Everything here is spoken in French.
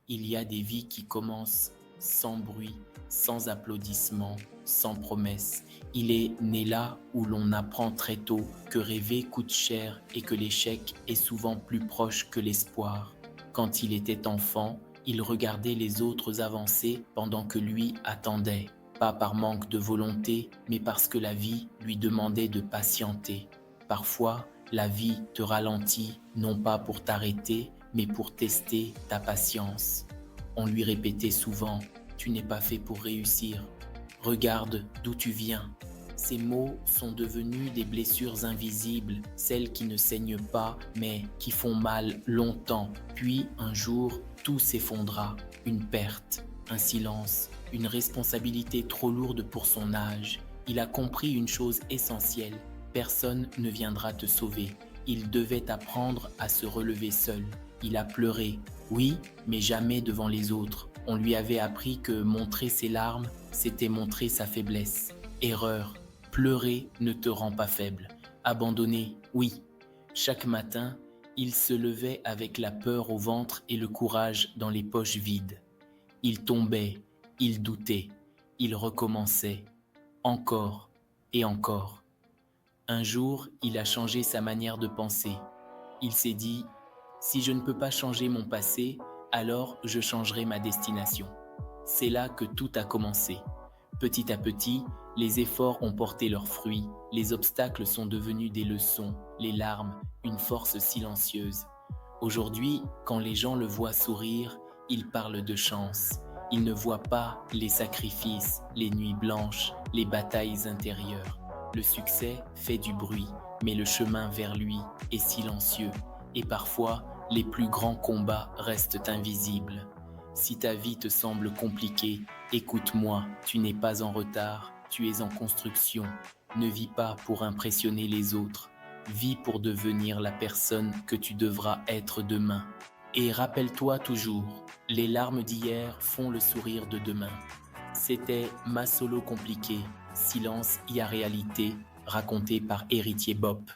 Il y a des vies qui commencent sans bruit, sans applaudissements, sans promesses. Il est né là où l'on apprend très tôt que rêver coûte cher et que l'échec est souvent plus proche que l'espoir. Quand il était enfant, il regardait les autres avancer pendant que lui attendait, pas par manque de volonté, mais parce que la vie lui demandait de patienter. Parfois, la vie te ralentit, non pas pour t'arrêter, mais pour tester ta patience. On lui répétait souvent, tu n'es pas fait pour réussir. Regarde d'où tu viens. Ces mots sont devenus des blessures invisibles, celles qui ne saignent pas, mais qui font mal longtemps. Puis, un jour, tout s'effondra. Une perte, un silence, une responsabilité trop lourde pour son âge. Il a compris une chose essentielle. Personne ne viendra te sauver. Il devait apprendre à se relever seul. Il a pleuré, oui, mais jamais devant les autres. On lui avait appris que montrer ses larmes, c'était montrer sa faiblesse. Erreur. Pleurer ne te rend pas faible. Abandonner, oui. Chaque matin, il se levait avec la peur au ventre et le courage dans les poches vides. Il tombait, il doutait, il recommençait, encore et encore. Un jour, il a changé sa manière de penser. Il s'est dit, si je ne peux pas changer mon passé, alors je changerai ma destination. C'est là que tout a commencé. Petit à petit, les efforts ont porté leurs fruits, les obstacles sont devenus des leçons, les larmes, une force silencieuse. Aujourd'hui, quand les gens le voient sourire, ils parlent de chance. Ils ne voient pas les sacrifices, les nuits blanches, les batailles intérieures. Le succès fait du bruit, mais le chemin vers lui est silencieux. Et parfois, les plus grands combats restent invisibles. Si ta vie te semble compliquée, écoute-moi, tu n'es pas en retard, tu es en construction. Ne vis pas pour impressionner les autres, vis pour devenir la personne que tu devras être demain. Et rappelle-toi toujours, les larmes d'hier font le sourire de demain. C'était Ma Solo Compliqué, Silence y a réalité, raconté par Héritier Bop.